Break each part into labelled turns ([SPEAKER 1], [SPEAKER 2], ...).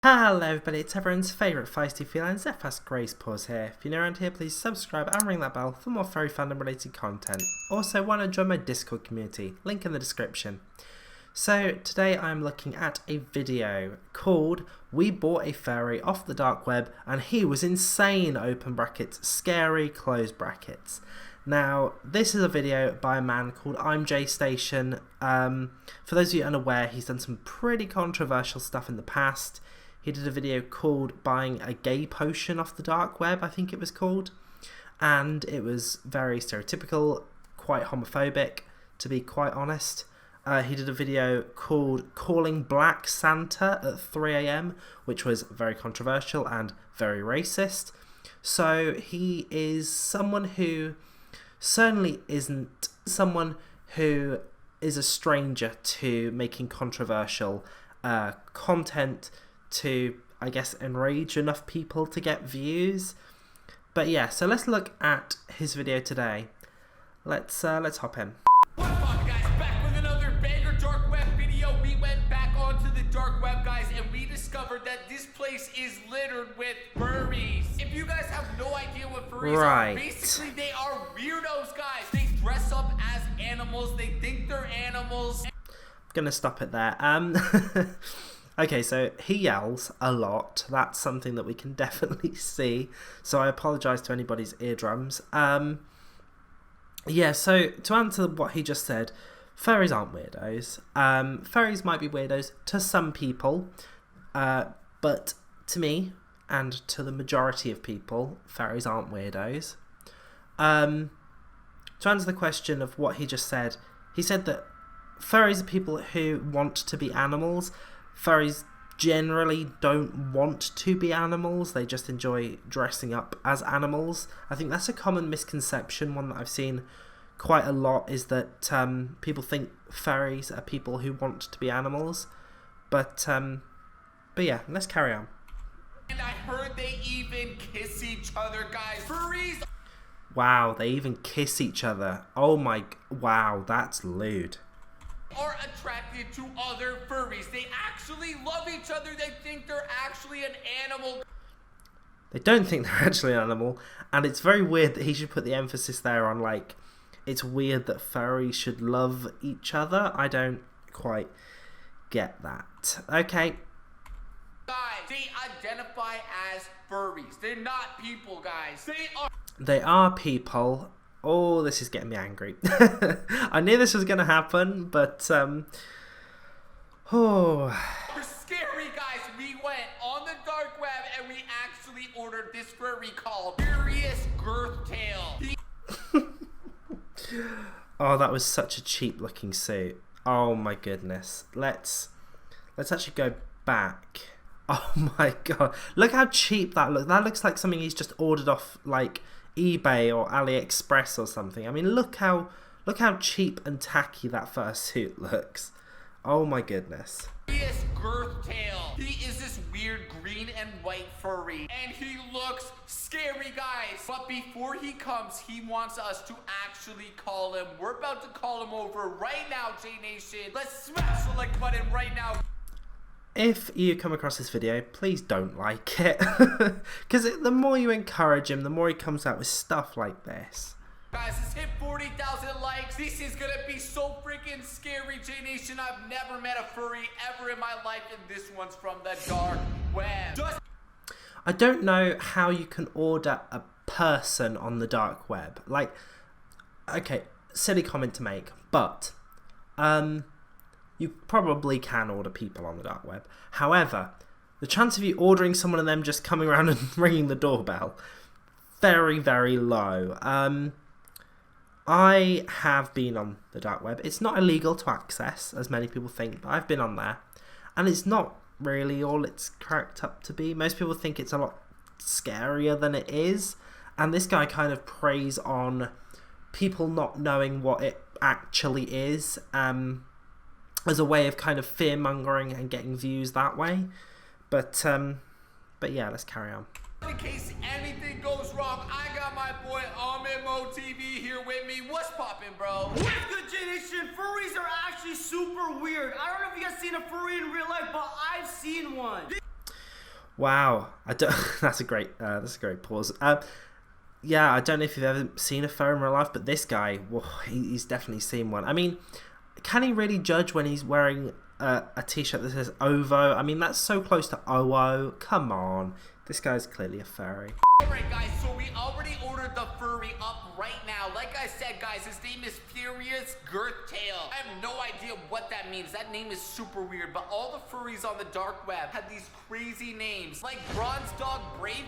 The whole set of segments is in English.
[SPEAKER 1] Hello everybody, it's everyone's favourite feisty feline, Xephas Gracepaws here. If you're new around here, please subscribe and ring that bell for more furry fandom related content. Also, want to join my Discord community, link in the description. So today I'm looking at a video called "We Bought a Furry Off the Dark Web and He Was Insane!" open brackets, scary close brackets. Now, this is a video by a man called I'm J Station. For those of you unaware, he's done some pretty controversial stuff in the past. He did a video called "Buying a Gay Potion Off the Dark Web," I think it was called. And it was very stereotypical, quite homophobic, to be quite honest. He did a video called "Calling Black Santa at 3 AM, which was very controversial and very racist. So he is someone who certainly isn't someone who is a stranger to making controversial content to, I guess, enrage enough people to get views. But yeah, so let's look at his video today. Let's hop in.
[SPEAKER 2] What's up, guys? Back with another banger dark web video. We went back onto the dark web, guys, and we discovered that this place is littered with furries. If you guys have no idea what furries are, basically they are weirdos, guys. They dress up as animals. They think they're animals.
[SPEAKER 1] I'm gonna stop it there. Okay, so he yells a lot. That's something that we can definitely see. So I apologise to anybody's eardrums. Yeah, so to answer what he just said, furries aren't weirdos. Furries might be weirdos to some people, but to me and to the majority of people, furries aren't weirdos. To answer the question of what he just said, he said that furries are people who want to be animals. Furries generally don't want to be animals, they just enjoy dressing up as animals. I think that's a common misconception, one that I've seen quite a lot, is that people think furries are people who want to be animals. But yeah, let's carry on.
[SPEAKER 2] And I heard they even kiss each other, guys. Furries!
[SPEAKER 1] Wow, they even kiss each other. Oh my, wow, that's lewd.
[SPEAKER 2] Are attracted to other furries. They actually love each other. They think they're actually an animal.
[SPEAKER 1] They don't think they're actually an animal, and it's very weird that he should put the emphasis there on, like, it's weird that furries should love each other. I don't quite get that. Okay.
[SPEAKER 2] Guys, they identify as furries. They're not people, guys.
[SPEAKER 1] They are people. Oh, this is getting me angry. I knew this was going to happen, but,
[SPEAKER 2] We're scary, guys. We went on the dark web and we actually ordered this furry called Xephas Gracepaws.
[SPEAKER 1] Oh, that was such a cheap looking suit. Oh my goodness. Let's actually go back. Oh my god. Look how cheap that looks. That looks like something he's just ordered off, like, eBay or AliExpress or something. I mean, look how cheap and tacky that fursuit looks. Oh my goodness.
[SPEAKER 2] Xephas Gracepaws. He is this weird green and white furry, and he looks scary, guys. But before he comes, he wants us to actually call him. We're about to call him over right now, J Nation. Let's smash the like button right now.
[SPEAKER 1] If you come across this video, please don't like it, because the more you encourage him, the more he comes out with stuff like this.
[SPEAKER 2] Guys, let's hit 40,000 likes. This is gonna be so freaking scary, J Nation. I've never met a furry ever in my life, and this one's from the dark web.
[SPEAKER 1] I don't know how you can order a person on the dark web. Like, okay, silly comment to make, but you probably can order people on the dark web. However, the chance of you ordering someone and them just coming around and ringing the doorbell, very, very low. I have been on the dark web. It's not illegal to access, as many people think, but I've been on there. And it's not really all it's cracked up to be. Most people think it's a lot scarier than it is. And this guy kind of preys on people not knowing what it actually is, as a way of kind of fear-mongering and getting views that way. But yeah, let's carry on.
[SPEAKER 2] In case anything goes wrong, I got my boy Amimo TV here with me. What's poppin', bro?
[SPEAKER 3] What's good, J Nation? Furries are actually super weird. I don't know if you guys seen a furry in real life, but I've seen one.
[SPEAKER 1] Wow, I don't. That's a great pause. Yeah, I don't know if you've ever seen a furry in real life, but this guy, whoa, he's definitely seen one. I mean, can he really judge when he's wearing a t-shirt that says OVO? I mean, that's so close to OO. Come on, this guy's clearly a furry.
[SPEAKER 2] Alright guys, so we already ordered the furry up right now. Like I said guys, his name is Furious Girthtail. I have no idea what that means. That name is super weird, but all the furries on the dark web have these crazy names, like Bronze Dog Brave.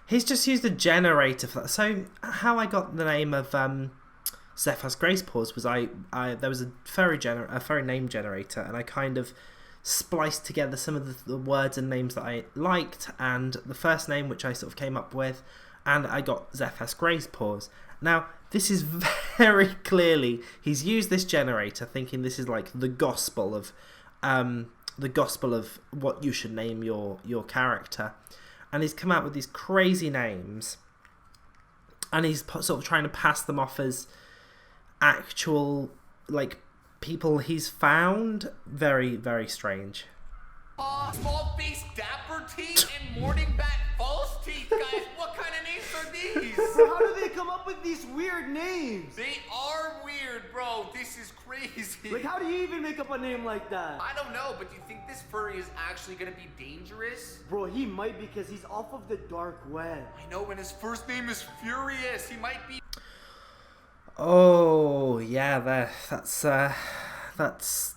[SPEAKER 1] He's just used a generator for that. So how I got the name of Xephas Gracepaws was there was a furry name generator, and I kind of spliced together some of the words and names that I liked, and the first name which I sort of came up with, and I got Xephas Gracepaws. Now this is very clearly he's used this generator thinking this is like the gospel of what you should name your character. And he's come out with these crazy names, and he's sort of trying to pass them off as actual, like, people he's found. Very, very strange.
[SPEAKER 2] Small face dapper teeth and morning bat false teeth, guys. What kind of names are these?
[SPEAKER 3] How do they come up with these weird names?
[SPEAKER 2] They are weird, bro. This is crazy.
[SPEAKER 3] Like, how do you even make up a name like that?
[SPEAKER 2] I don't know, but do you think this furry is actually gonna be dangerous?
[SPEAKER 3] Bro, he might because he's off of the dark web.
[SPEAKER 2] I know, and his first name is Furious. He might be.
[SPEAKER 1] Oh yeah, that's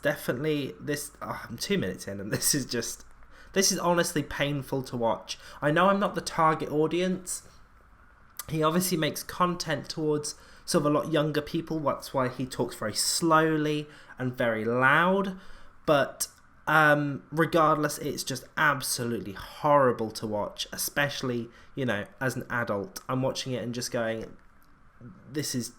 [SPEAKER 1] definitely this. Oh, I'm 2 minutes in, and this is honestly painful to watch. I know I'm not the target audience. He obviously makes content towards sort of a lot younger people. That's why he talks very slowly and very loud. But regardless, it's just absolutely horrible to watch, especially, you know, as an adult. I'm watching it and just going, it's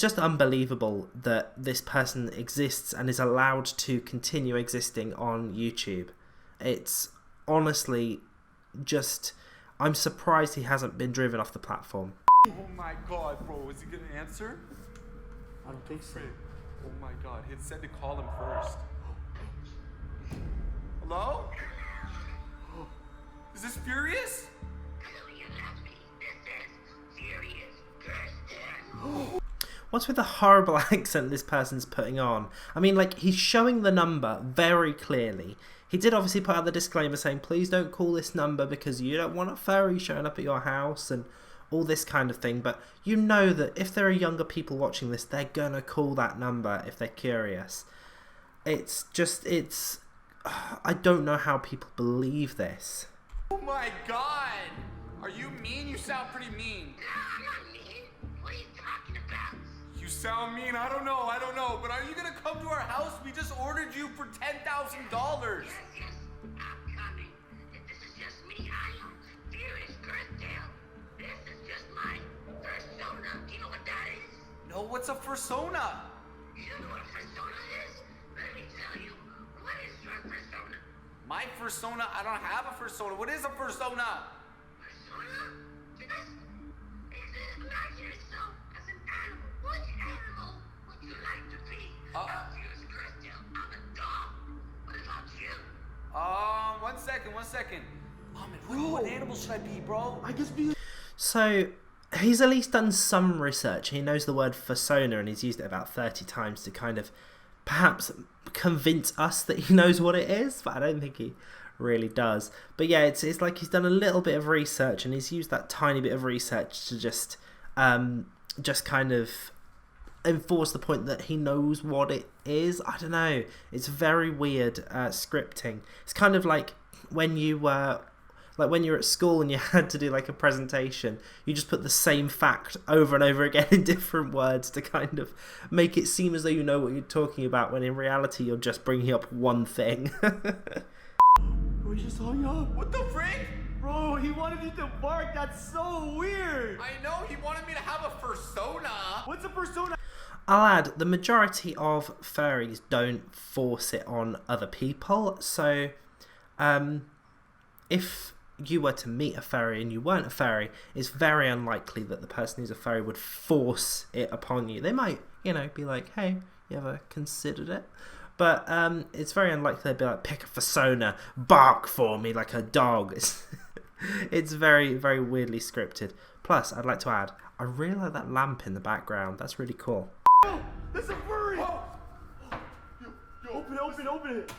[SPEAKER 1] just unbelievable that this person exists and is allowed to continue existing on YouTube. It's honestly just, I'm surprised he hasn't been driven off the platform.
[SPEAKER 2] Oh my god, bro, is he gonna answer?
[SPEAKER 3] I don't think so.
[SPEAKER 2] Oh my god, it said to call him first. Hello? Is this Furious?
[SPEAKER 1] What's with the horrible accent this person's putting on? I mean, like, he's showing the number very clearly. He did obviously put out the disclaimer saying, please don't call this number because you don't want a furry showing up at your house and all this kind of thing. But you know that if there are younger people watching this, they're gonna call that number if they're curious. I don't know how people believe this.
[SPEAKER 2] Oh my god! Are you mean? You sound pretty mean. You sound mean. I don't know. But are you gonna come to our house? We just ordered you for $10,000.
[SPEAKER 4] Yes, I'm coming. This is just me. I am Furious Girthtail. This is just my persona. Do you know what that is?
[SPEAKER 2] No, what's a persona?
[SPEAKER 4] You know what a persona is? Let me tell you. What is your persona?
[SPEAKER 2] My persona? I don't have a persona. What is a persona?
[SPEAKER 4] Persona? Imagine yourself as an animal. Which animal would you like to be? I'm Furious Girthtail. I'm a dog. What about you?
[SPEAKER 2] One second. What animal should I be, bro?
[SPEAKER 3] I guess be.
[SPEAKER 1] So he's at least done some research. He knows the word persona and he's used it about 30 times to kind of perhaps convince us that he knows what it is, but I don't think he really does. But yeah, it's like he's done a little bit of research and he's used that tiny bit of research to just kind of enforce the point that he knows what it is. I don't know. It's very weird scripting. It's kind of like when you were when you're at school and you had to do like a presentation, you just put the same fact over and over again in different words to kind of make it seem as though you know what you're talking about, when in reality you're just bringing up one thing.
[SPEAKER 3] We just hung up.
[SPEAKER 2] What the frick?
[SPEAKER 3] Bro, he wanted me to bark. That's so weird.
[SPEAKER 2] I know, he wanted me to have a persona.
[SPEAKER 3] What's a persona?
[SPEAKER 1] I'll add, the majority of furries don't force it on other people, so if you were to meet a furry and you weren't a furry, it's very unlikely that the person who's a furry would force it upon you. They might, be like, hey, you ever considered it? But it's very unlikely they'd be like, pick a persona, bark for me like a dog. It's very, very weirdly scripted. Plus, I'd like to add, I really like that lamp in the background. That's really cool.
[SPEAKER 3] Oh, there's a furry! Oh. Open it!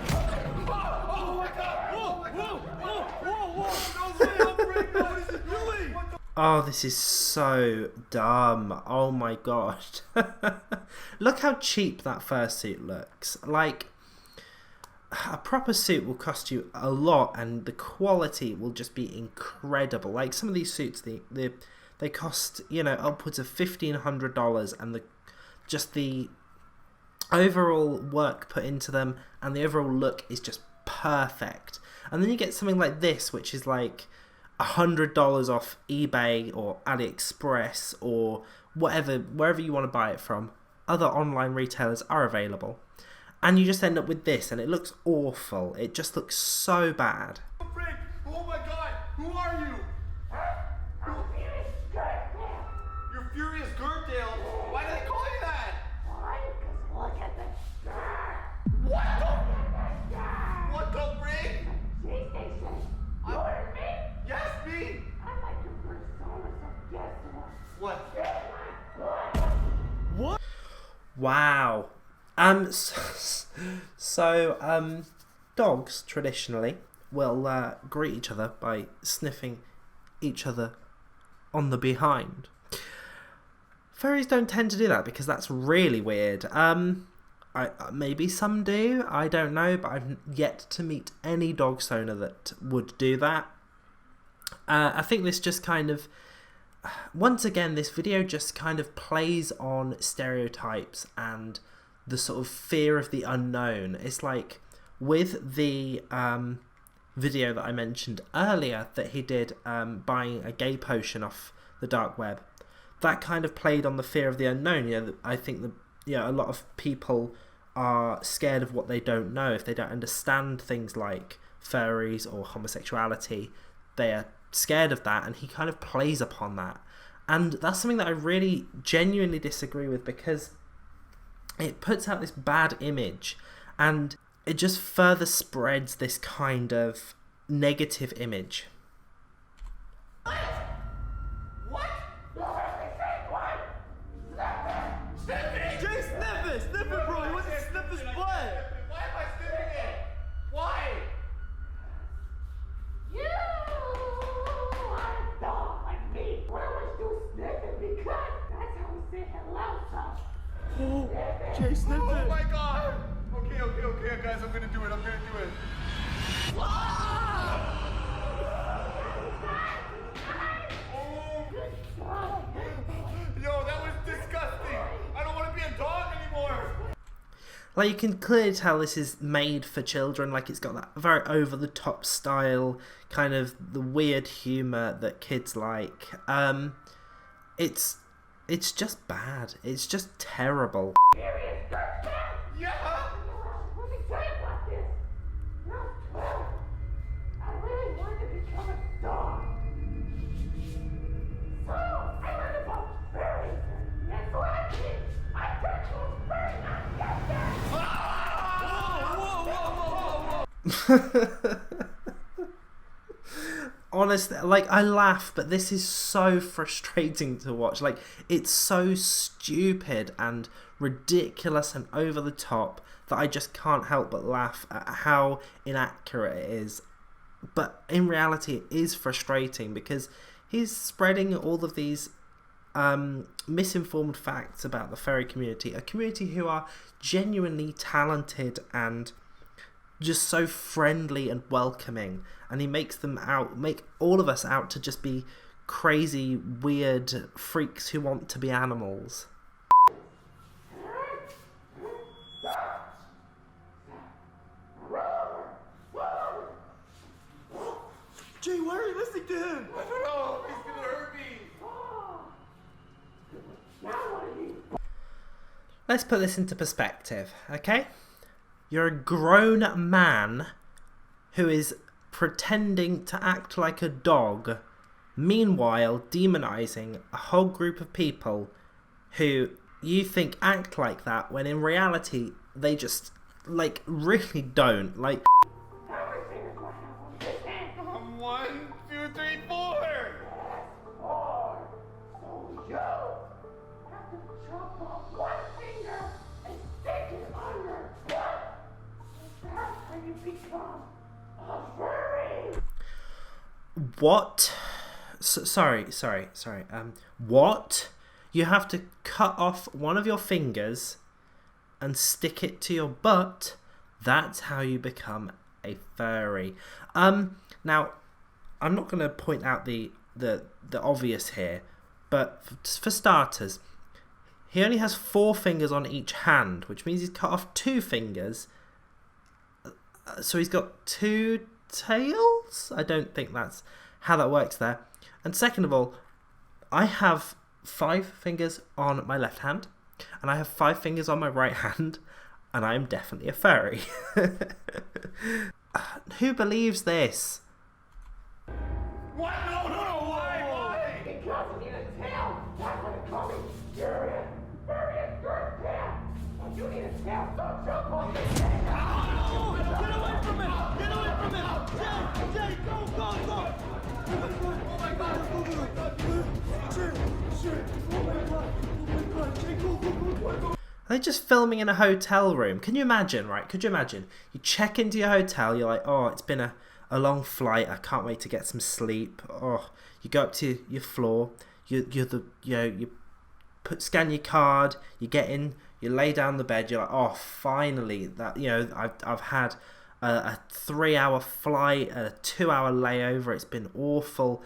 [SPEAKER 3] Oh my god! Whoa! No way, I'm breaking! What is it doing?
[SPEAKER 1] Oh, this is so dumb. Oh my gosh. Look how cheap that fursuit looks. Like, a proper suit will cost you a lot and the quality will just be incredible. Like, some of these suits, they cost, you know, upwards of $1,500, and the overall work put into them and the overall look is just perfect. And then you get something like this, which is like $100 off eBay or AliExpress or whatever, wherever you want to buy it from. Other online retailers are available. And you just end up with this, and it looks awful. It just looks so bad.
[SPEAKER 3] Oh my god! Who are you? You're Furious Gurtail. Why do they call you that?
[SPEAKER 4] Look at the
[SPEAKER 3] What the frig?
[SPEAKER 4] G-Station. You heard me?
[SPEAKER 3] Yes, me.
[SPEAKER 4] I like your persona, so guess what?
[SPEAKER 3] What?
[SPEAKER 1] Wow. Dogs traditionally will greet each other by sniffing each other on the behind. Furries don't tend to do that because that's really weird. Maybe some do, I don't know, but I've yet to meet any dog owner that would do that. I think this just kind of, once again, this video just kind of plays on stereotypes and the sort of fear of the unknown. It's like with the video that I mentioned earlier that he did buying a gay potion off the dark web. That kind of played on the fear of the unknown. You know, I think a lot of people are scared of what they don't know. If they don't understand things like furries or homosexuality, they are scared of that, and he kind of plays upon that. And that's something that I really genuinely disagree with, because it puts out this bad image and it just further spreads this kind of negative image.
[SPEAKER 3] Jay, sniff it, bro. You want to sniff his butt?
[SPEAKER 2] Why am I sniffing it? Why?
[SPEAKER 4] You are a dog like me. What I want you to sniff it because that's how we say hello, son.
[SPEAKER 3] Oh, Jay, sniff
[SPEAKER 2] Oh
[SPEAKER 3] it.
[SPEAKER 2] my god! Okay, guys, I'm gonna do it. Yo, that was disgusting. I don't want to be a dog anymore.
[SPEAKER 1] Like, you can clearly tell this is made for children. Like, it's got that very over-the-top style, kind of the weird humour that kids like. It's just bad. It's just terrible.
[SPEAKER 2] Yeah.
[SPEAKER 4] Let me tell you about this. When I was 12, I really wanted to become a dog. So, I learned about furries. That's what I did. I turned to a furry, not get that.
[SPEAKER 1] Honestly, like, I laugh, but this is so frustrating to watch. Like, it's so stupid and ridiculous and over the top that I just can't help but laugh at how inaccurate it is. But in reality, it is frustrating because he's spreading all of these misinformed facts about the furry community, a community who are genuinely talented and just so friendly and welcoming, and he make all of us out to just be crazy, weird freaks who want to be animals.
[SPEAKER 3] Jay, why are you listening to him?
[SPEAKER 2] I don't know. He's gonna hurt me.
[SPEAKER 1] Let's put this into perspective, okay? You're a grown man who is pretending to act like a dog, meanwhile demonizing a whole group of people who you think act like that, when in reality they just Like, really don't. Like,
[SPEAKER 3] 1, 2, 3, 4.
[SPEAKER 4] So you have to chop off one finger and stick it on your butt. That's how you become a furry.
[SPEAKER 1] what? Sorry. What? You have to cut off one of your fingers and stick it to your butt? That's how you become a furry. Now, I'm not going to point out the obvious here, but for starters, he only has 4 fingers on each hand, which means he's cut off 2 fingers. So he's got 2 tails? I don't think that's how that works there. And second of all, I have 5 fingers on my left hand, and I have 5 fingers on my right hand, and I am definitely a furry. Who believes this?
[SPEAKER 3] What? No, why?
[SPEAKER 4] Because you need a tail. That's what they call me. Furious girth tail. You need a tail. Don't jump on me.
[SPEAKER 3] Get away from him! Get away from him! Jay, go! Oh my God!
[SPEAKER 1] Are they just filming in a hotel room? Can you imagine, right? Could you imagine? You check into your hotel, you're like, oh, it's been a long flight, I can't wait to get some sleep. Oh, you go up to your floor, you scan your card, you get in, you lay down the bed, you're like, oh, finally, that, I've had a 3-hour flight, a 2-hour layover, it's been awful,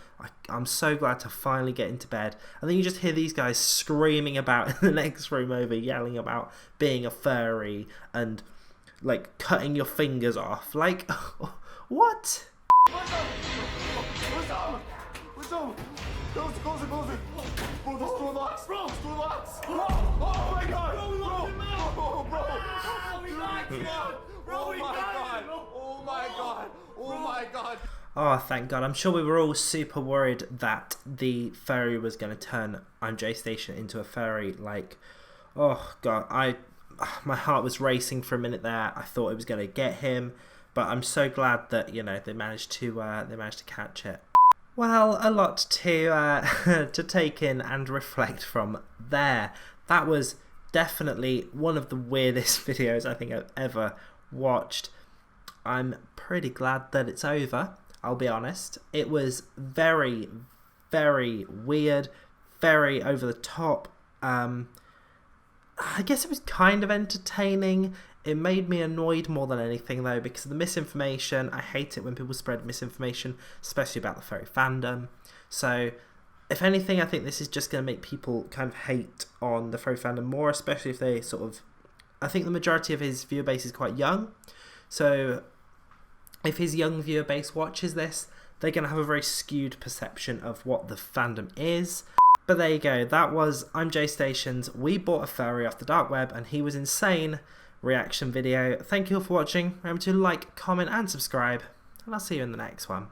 [SPEAKER 1] I'm so glad to finally get into bed. And then you just hear these guys screaming about in the next room over, yelling about being a furry and like cutting your fingers off. Like, what?
[SPEAKER 3] What's up? Close it. Bro, this door locks. Oh my God. Bro. We locked you. Oh my God.
[SPEAKER 1] Oh, thank God. I'm sure we were all super worried that the furry was going to turn I'm Jay Station into a furry. Like, oh God, my heart was racing for a minute there. I thought it was going to get him, but I'm so glad that, they managed to catch it. Well, a lot to take in and reflect from there. That was definitely one of the weirdest videos I think I've ever watched. I'm pretty glad that it's over, I'll be honest. It was very, very weird, very over the top. I guess it was kind of entertaining. It made me annoyed more than anything though, because of the misinformation. I hate it when people spread misinformation, especially about the furry fandom. So if anything, I think this is just going to make people kind of hate on the furry fandom more, especially if they I think the majority of his viewer base is quite young. So if his young viewer base watches this, they're going to have a very skewed perception of what the fandom is. But there you go, that was I'm Jay Station's We Bought a Furry Off the Dark Web and He Was Insane reaction video. Thank you all for watching. Remember to like, comment and subscribe, and I'll see you in the next one.